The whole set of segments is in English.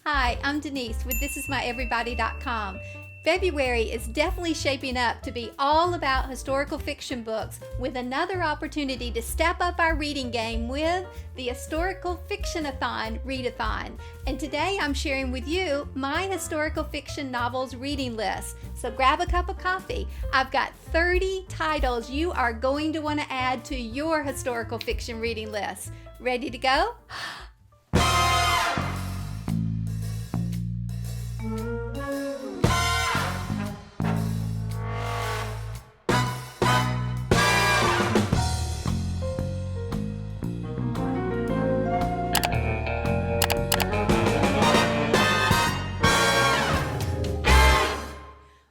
Hi, I'm Denise with thisismyeverybody.com. February is definitely shaping up to be all about historical fiction books, with another opportunity to step up our reading game with the Historical Fiction-a-thon Readathon. And today I'm sharing with you my historical fiction novels reading list. So grab a cup of coffee. I've got 30 titles you are going to want to add to your historical fiction reading list. Ready to go?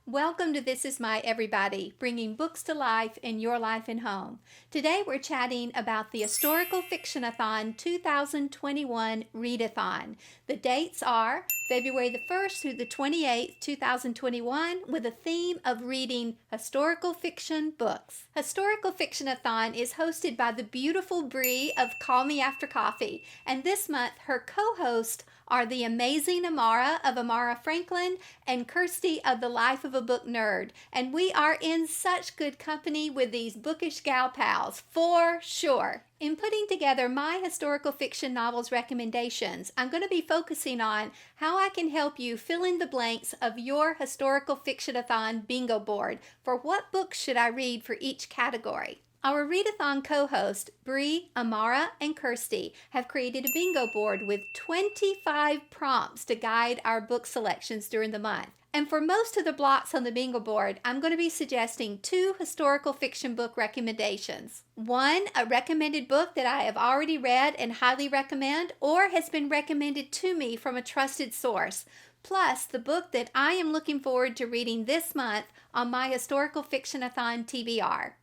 Welcome to This Is My Everybody, bringing books to life in your life and home. Today we're chatting about the Historical Fiction-a-thon 2021 Readathon. The dates are February the 1st through the 28th, 2021, with a theme of reading historical fiction books. Historical Fiction-a-thon is hosted by the beautiful Bree of Call Me After Coffee, and this month her co-hosts are the amazing Amara of Amara Franklin and Kirsty of The Life of a Book Nerd. And we are in such good company with these bookish gal pals, for sure. In putting together my historical fiction novels recommendations, I'm going to be focusing on how I can help you fill in the blanks of your historical fiction-a-thon bingo board for what books should I read for each category. Our Readathon co-host, Bree, Amara, and Kirsty have created a bingo board with 25 prompts to guide our book selections during the month. And for most of the blocks on the bingo board, I'm going to be suggesting 2 historical fiction book recommendations. One, a recommended book that I have already read and highly recommend, or has been recommended to me from a trusted source, plus the book that I am looking forward to reading this month on my Historical Fiction-a-thon TBR.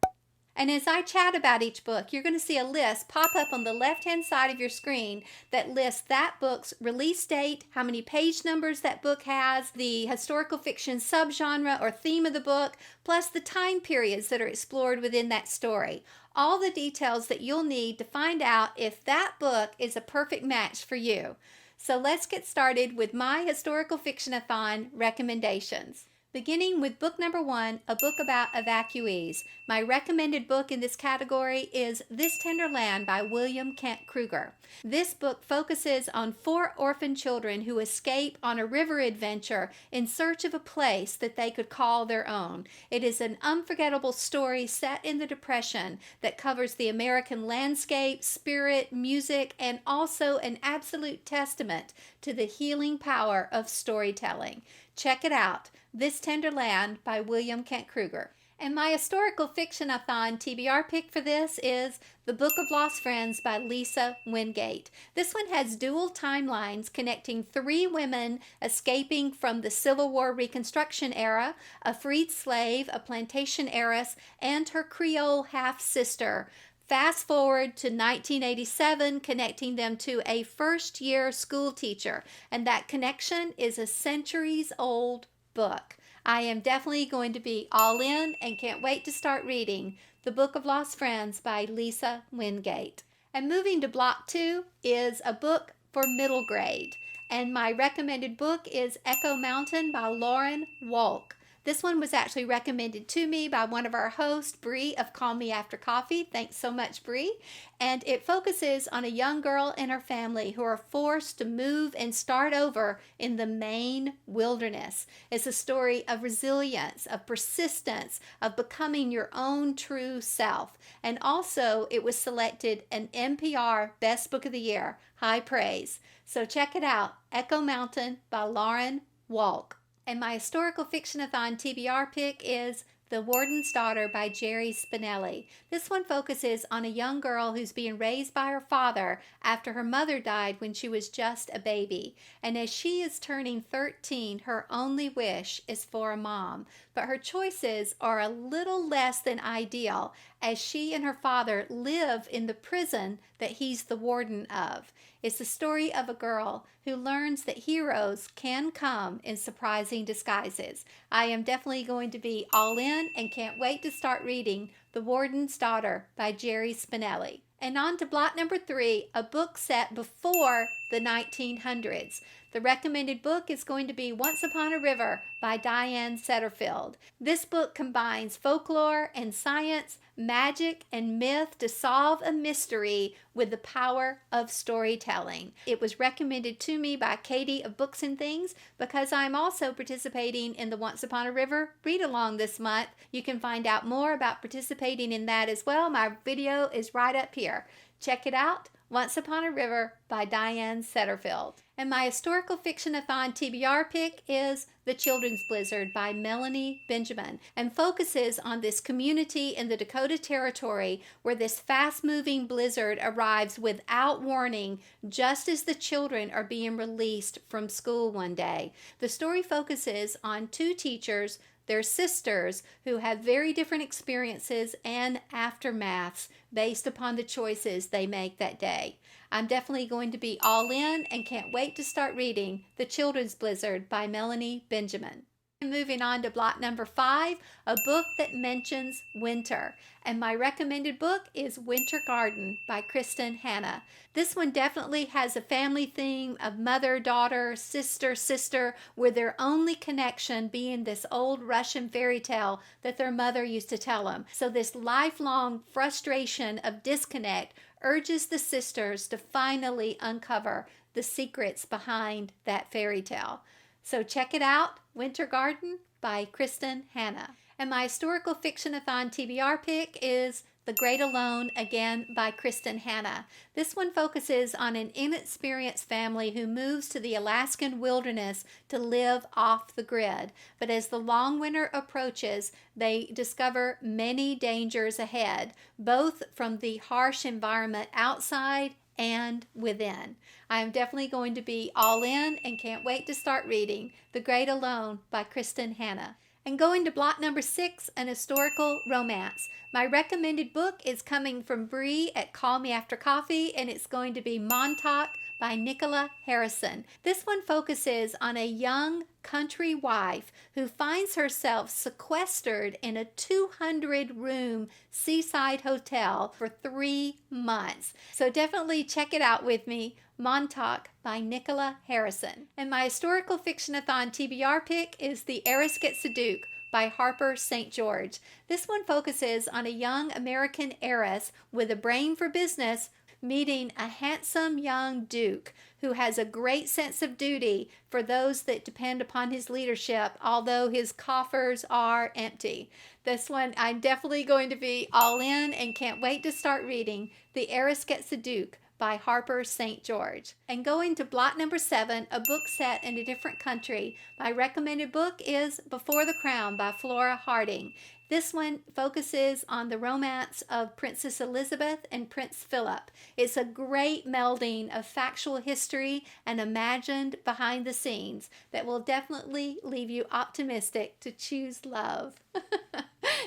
And as I chat about each book, you're going to see a list pop up on the left-hand side of your screen that lists that book's release date, how many page numbers that book has, the historical fiction subgenre or theme of the book, plus the time periods that are explored within that story. All the details that you'll need to find out if that book is a perfect match for you. So let's get started with my Historical Fiction-a-thon recommendations. Beginning with book number 1, a book about evacuees. My recommended book in this category is This Tender Land by William Kent Krueger. This book focuses on 4 orphan children who escape on a river adventure in search of a place that they could call their own. It is an unforgettable story set in the Depression that covers the American landscape, spirit, music, and also an absolute testament to the healing power of storytelling. Check it out. This Tender Land by William Kent Krueger. And my Historical Fiction-a-thon TBR pick for this is The Book of Lost Friends by Lisa Wingate. This one has dual timelines connecting 3 women escaping from the Civil War Reconstruction era, a freed slave, a plantation heiress, and her Creole half-sister. Fast forward to 1987, connecting them to a first-year school teacher, and that connection is a centuries-old book. I am definitely going to be all in and can't wait to start reading The Book of Lost Friends by Lisa Wingate. And moving to block 2 is a book for middle grade. And my recommended book is Echo Mountain by Lauren Wolk. This one was actually recommended to me by one of our hosts, Bree of Call Me After Coffee. Thanks so much, Bree. And it focuses on a young girl and her family who are forced to move and start over in the Maine wilderness. It's a story of resilience, of persistence, of becoming your own true self. And also, it was selected an NPR Best Book of the Year. High praise. So check it out, Echo Mountain by Lauren Wolk. And my Historical Fiction-a-thon TBR pick is The Warden's Daughter by Jerry Spinelli. This one focuses on a young girl who's being raised by her father after her mother died when she was just a baby. And as she is turning 13, her only wish is for a mom. But her choices are a little less than ideal as she and her father live in the prison that he's the warden of. It's the story of a girl who learns that heroes can come in surprising disguises. I am definitely going to be all in and can't wait to start reading The Warden's Daughter by Jerry Spinelli. And on to block number 3, a book set before the 1900s. The recommended book is going to be Once Upon a River by Diane Setterfield. This book combines folklore and science, magic and myth to solve a mystery with the power of storytelling. It was recommended to me by Katie of Books and Things because I'm also participating in the Once Upon a River read-along this month. You can find out more about participating in that as well. My video is right up here. Check it out. Once Upon a River by Diane Setterfield. And my historical fiction-a-thon TBR pick is The Children's Blizzard by Melanie Benjamin, and focuses on this community in the Dakota Territory where this fast-moving blizzard arrives without warning just as the children are being released from school one day. The story focuses on two teachers, their sisters, who have very different experiences and aftermaths based upon the choices they make that day. I'm definitely going to be all in and can't wait to start reading The Children's Blizzard by Melanie Benjamin. Moving on to block number 5, a book that mentions winter. And my recommended book is Winter Garden by Kristin Hannah. This one definitely has a family theme of mother, daughter, sister, with their only connection being this old Russian fairy tale that their mother used to tell them. So this lifelong frustration of disconnect urges the sisters to finally uncover the secrets behind that fairy tale. So check it out, Winter Garden by Kristin Hannah. And my historical fiction-a-thon TBR pick is The Great Alone, again by Kristin Hannah. This one focuses on an inexperienced family who moves to the Alaskan wilderness to live off the grid. But as the long winter approaches, they discover many dangers ahead, both from the harsh environment outside and within. I am definitely going to be all in and can't wait to start reading The Great Alone by Kristin Hannah. And going to block number 6, an historical romance. My recommended book is coming from Bree at Call Me After Coffee, and it's going to be Montauk by Nicola Harrison. This one focuses on a young country wife who finds herself sequestered in a 200-room seaside hotel for 3 months. So definitely check it out with me, Montauk by Nicola Harrison. And my historical fiction-a-thon TBR pick is The Heiress Gets the Duke by Harper St. George. This one focuses on a young American heiress with a brain for business meeting a handsome young duke who has a great sense of duty for those that depend upon his leadership, although his coffers are empty. This one I'm definitely going to be all in and can't wait to start reading. The Heiress Gets the Duke by Harper St. George. And going to block number 7, a book set in a different country. My recommended book is Before the Crown by Flora Harding. This one focuses on the romance of Princess Elizabeth and Prince Philip. It's a great melding of factual history and imagined behind the scenes that will definitely leave you optimistic to choose love.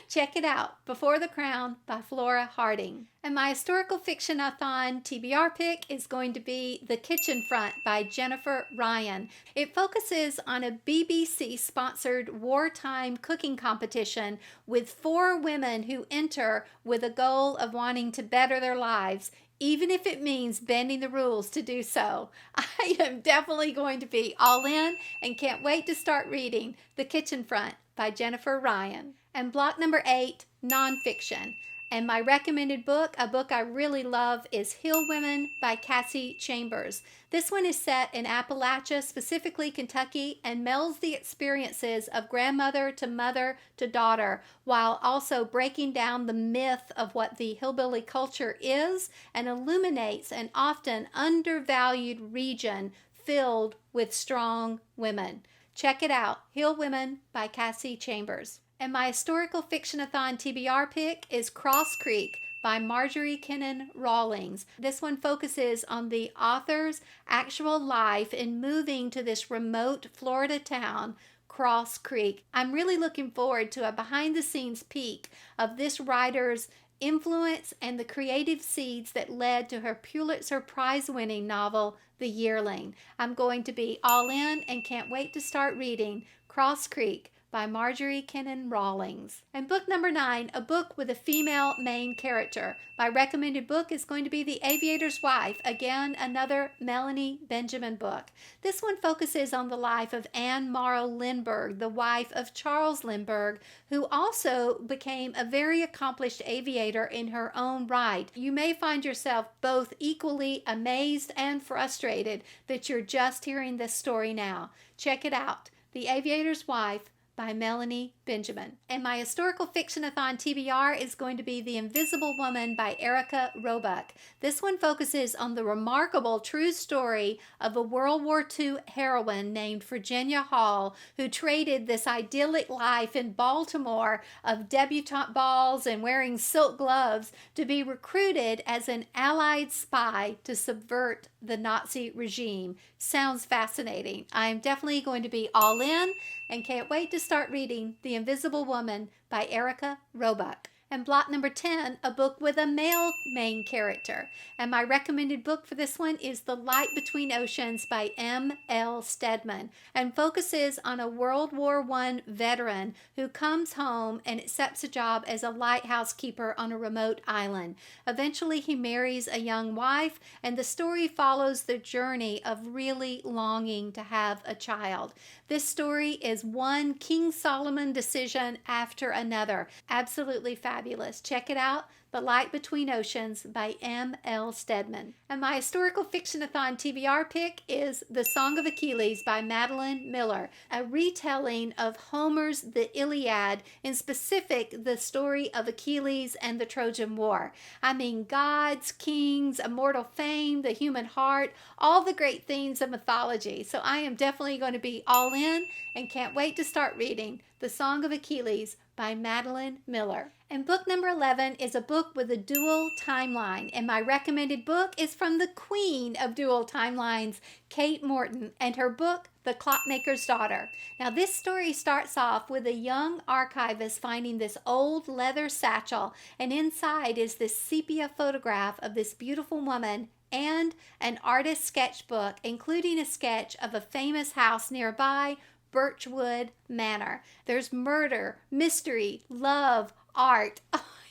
Check it out, Before the Crown by Flora Harding. And my historical fiction-a-thon TBR pick is going to be The Kitchen Front by Jennifer Ryan. It focuses on a BBC-sponsored wartime cooking competition with 4 women who enter with a goal of wanting to better their lives, even if it means bending the rules to do so. I am definitely going to be all in and can't wait to start reading The Kitchen Front by Jennifer Ryan. And block number 8, nonfiction. And my recommended book, a book I really love, is Hill Women by Cassie Chambers. This one is set in Appalachia, specifically Kentucky, and melds the experiences of grandmother to mother to daughter, while also breaking down the myth of what the hillbilly culture is and illuminates an often undervalued region filled with strong women. Check it out, Hill Women by Cassie Chambers. And my historical fiction-a-thon TBR pick is Cross Creek by Marjorie Kinnan Rawlings. This one focuses on the author's actual life in moving to this remote Florida town, Cross Creek. I'm really looking forward to a behind-the-scenes peek of this writer's influence and the creative seeds that led to her Pulitzer Prize-winning novel, The Yearling. I'm going to be all in and can't wait to start reading Cross Creek by Marjorie Kennan Rawlings. And book number 9, a book with a female main character. My recommended book is going to be The Aviator's Wife, again another Melanie Benjamin book. This one focuses on the life of Anne Morrow Lindbergh, the wife of Charles Lindbergh, who also became a very accomplished aviator in her own right. You may find yourself both equally amazed and frustrated that you're just hearing this story now. Check it out, The Aviator's Wife by Melanie Benjamin. And my historical fiction-a-thon TBR is going to be The Invisible Woman by Erica Roebuck. This one focuses on the remarkable true story of a World War II heroine named Virginia Hall, who traded this idyllic life in Baltimore of debutante balls and wearing silk gloves to be recruited as an Allied spy to subvert the Nazi regime. Sounds fascinating. I'm definitely going to be all in and can't wait to start reading The Invisible Woman by Erica Roebuck. And block number 10, a book with a male main character. And my recommended book for this one is The Light Between Oceans by M.L. Stedman, and focuses on a World War I veteran who comes home and accepts a job as a lighthouse keeper on a remote island. Eventually he marries a young wife, and the story follows the journey of really longing to have a child. This story is one King Solomon decision after another. Absolutely fabulous. Check it out. The Light Between Oceans by M.L. Stedman. And my historical fiction-a-thon TBR pick is The Song of Achilles by Madeline Miller, a retelling of Homer's The Iliad, in specific the story of Achilles and the Trojan War. I mean, gods, kings, immortal fame, the human heart, all the great themes of mythology. So I am definitely going to be all in and can't wait to start reading The Song of Achilles by Madeline Miller. And book number 11 is a book with a dual timeline, and my recommended book is from the queen of dual timelines, Kate Morton, and her book, The Clockmaker's Daughter. Now this story starts off with a young archivist finding this old leather satchel, and inside is this sepia photograph of this beautiful woman and an artist's sketchbook, including a sketch of a famous house nearby, Birchwood Manor. There's murder, mystery, love, art.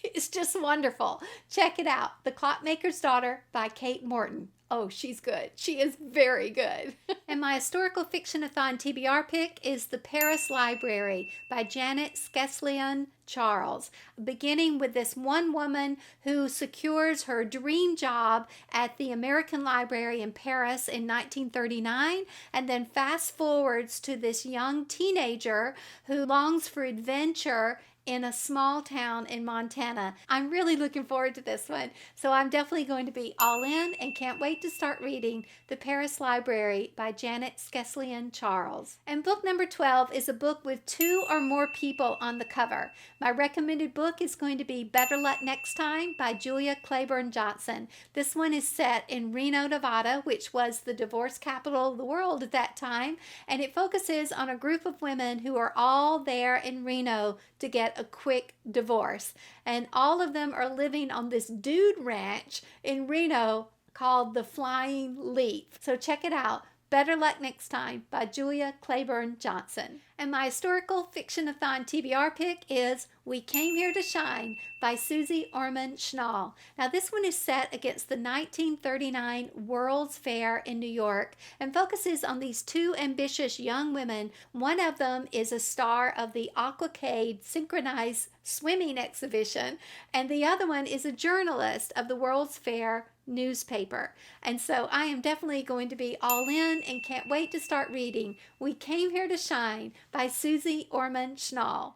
It's just wonderful. Check it out. The Clockmaker's Daughter by Kate Morton. Oh, she's good. She is very good. And my historical fiction-a-thon TBR pick is The Paris Library by Janet Skeslien Charles, beginning with this one woman who secures her dream job at the American Library in Paris in 1939, and then fast forwards to this young teenager who longs for adventure in a small town in Montana. I'm really looking forward to this one, so I'm definitely going to be all in and can't wait to start reading The Paris Library by Janet Skeslien Charles. And book number 12 is a book with 2 or more people on the cover. My recommended book is going to be Better Luck Next Time by Julia Claiborne Johnson. This one is set in Reno, Nevada, which was the divorce capital of the world at that time, and it focuses on a group of women who are all there in Reno to get a quick divorce. And all of them are living on this dude ranch in Reno called the Flying Leaf. So check it out. Better Luck Next Time by Julia Claiborne Johnson. And my historical fiction-a-thon TBR pick is We Came Here to Shine by Susie Orman Schnall. Now this one is set against the 1939 World's Fair in New York and focuses on these 2 ambitious young women. One of them is a star of the Aquacade synchronized swimming exhibition, and the other one is a journalist of the World's Fair newspaper. And so I am definitely going to be all in and can't wait to start reading We Came Here to Shine by Susie Orman Schnall.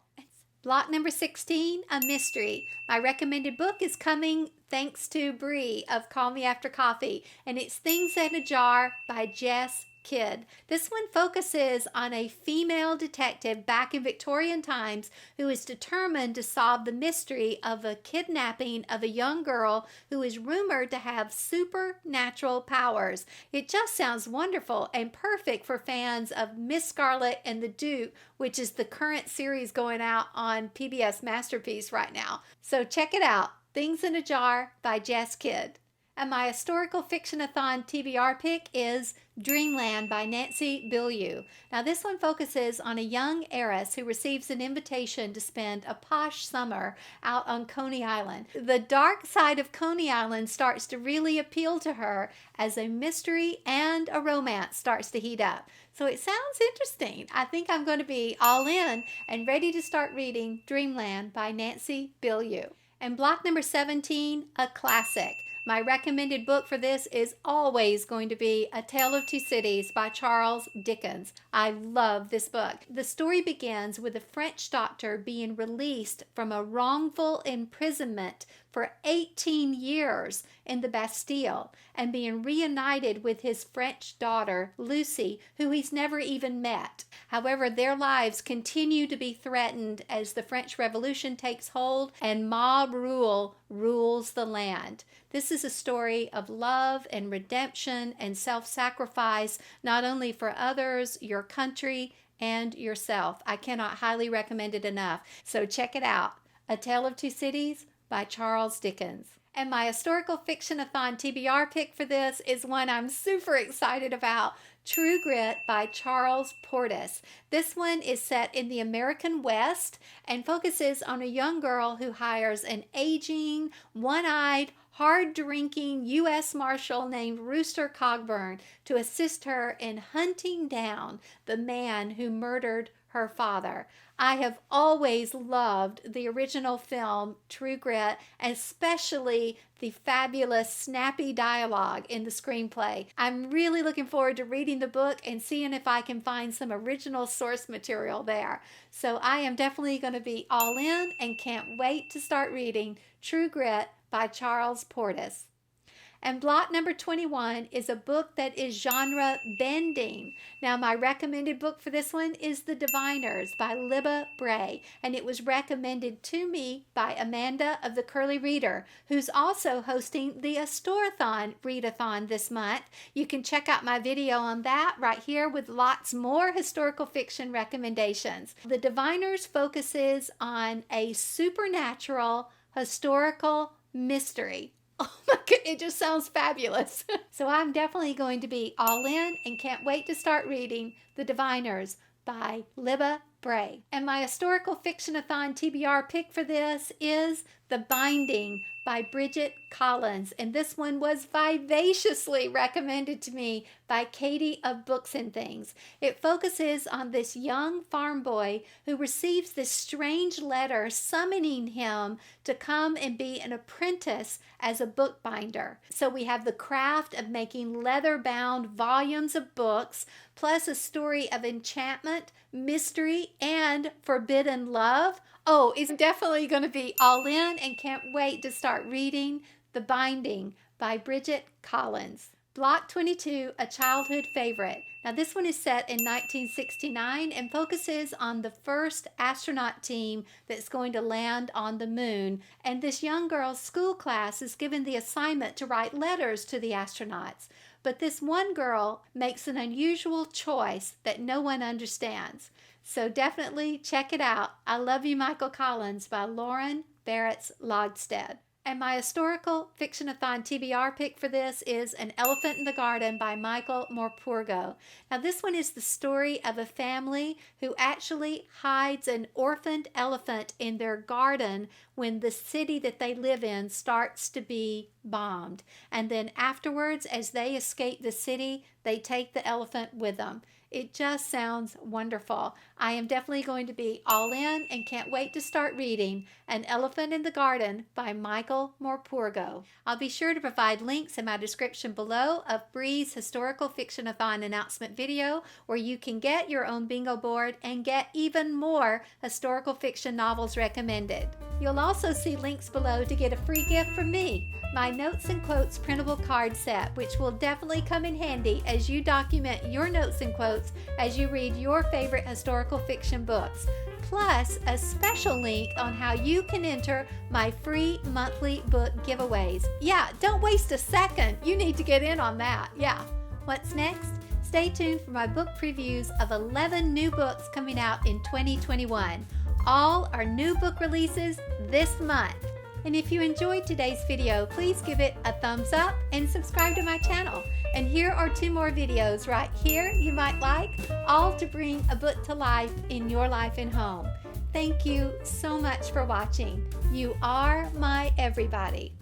Block number 16, a mystery. My recommended book is coming thanks to Bree of Call Me After Coffee, and it's Things in a Jar by Jess Kidd. This one focuses on a female detective back in Victorian times who is determined to solve the mystery of a kidnapping of a young girl who is rumored to have supernatural powers. It just sounds wonderful and perfect for fans of Miss Scarlet and the Duke, which is the current series going out on PBS Masterpiece right now. So check it out. Things in a Jar by Jess Kidd. And my historical fiction-a-thon TBR pick is Dreamland by Nancy Bilyeu. Now this one focuses on a young heiress who receives an invitation to spend a posh summer out on Coney Island. The dark side of Coney Island starts to really appeal to her as a mystery and a romance starts to heat up. So it sounds interesting. I think I'm going to be all in and ready to start reading Dreamland by Nancy Bilyeu. And block number 17, a classic. My recommended book for this is always going to be A Tale of Two Cities by Charles Dickens. I love this book. The story begins with a French doctor being released from a wrongful imprisonment for 18 years in the Bastille and being reunited with his French daughter, Lucy, who he's never even met. However, their lives continue to be threatened as the French Revolution takes hold and mob rule rules the land. This is a story of love and redemption and self-sacrifice, not only for others, your country, and yourself. I cannot highly recommend it enough. So check it out. A Tale of Two Cities by Charles Dickens. And my historical fiction-a-thon TBR pick for this is one I'm super excited about, True Grit by Charles Portis. This one is set in the American West and focuses on a young girl who hires an aging, one-eyed, hard-drinking U.S. Marshal named Rooster Cogburn to assist her in hunting down the man who murdered her father. I have always loved the original film, True Grit, especially the fabulous, snappy dialogue in the screenplay. I'm really looking forward to reading the book and seeing if I can find some original source material there. So I am definitely going to be all in and can't wait to start reading True Grit by Charles Portis. And block number 21 is a book that is genre bending. Now my recommended book for this one is The Diviners by Libba Bray, and it was recommended to me by Amanda of the Curly Reader, who's also hosting the Astorathon Readathon this month. You can check out my video on that right here with lots more historical fiction recommendations. The Diviners focuses on a supernatural historical mystery. Oh my God, it just sounds fabulous. So I'm definitely going to be all in and can't wait to start reading The Diviners by Libba Bray. And my historical fiction-a-thon TBR pick for this is The Binding by Bridget Collins. And this one was vivaciously recommended to me by Katie of Books and Things. It focuses on this young farm boy who receives this strange letter summoning him to come and be an apprentice as a bookbinder. So we have the craft of making leather-bound volumes of books, plus a story of enchantment, mystery, and forbidden love. Oh, it's definitely going to be all in and can't wait to start reading The Binding by Bridget Collins. Block 22, a childhood favorite. Now this one is set in 1969 and focuses on the first astronaut team that's going to land on the moon. And this young girl's school class is given the assignment to write letters to the astronauts. But this one girl makes an unusual choice that no one understands. So definitely check it out. I Love You, Michael Collins by Lauren Barretts Logstead. And my historical fiction-a-thon TBR pick for this is An Elephant in the Garden by Michael Morpurgo. Now this one is the story of a family who actually hides an orphaned elephant in their garden when the city that they live in starts to be bombed. And then afterwards, as they escape the city, they take the elephant with them. It just sounds wonderful. I am definitely going to be all in and can't wait to start reading An Elephant in the Garden by Michael Morpurgo. I'll be sure to provide links in my description below of Bree's Historical Fiction-a-thon announcement video where you can get your own bingo board and get even more historical fiction novels recommended. You'll also see links below to get a free gift from me, my Notes and Quotes printable card set, which will definitely come in handy as you document your notes and quotes as you read your favorite historical fiction books, plus a special link on how you can enter my free monthly book giveaways. Yeah, don't waste a second. You need to get in on that. Yeah. What's next? Stay tuned for my book previews of 11 new books coming out in 2021. All are new book releases this month. And if you enjoyed today's video, please give it a thumbs up and subscribe to my channel. And here are 2 more videos right here you might like, all to bring a book to life in your life and home. Thank you so much for watching. You are my everybody.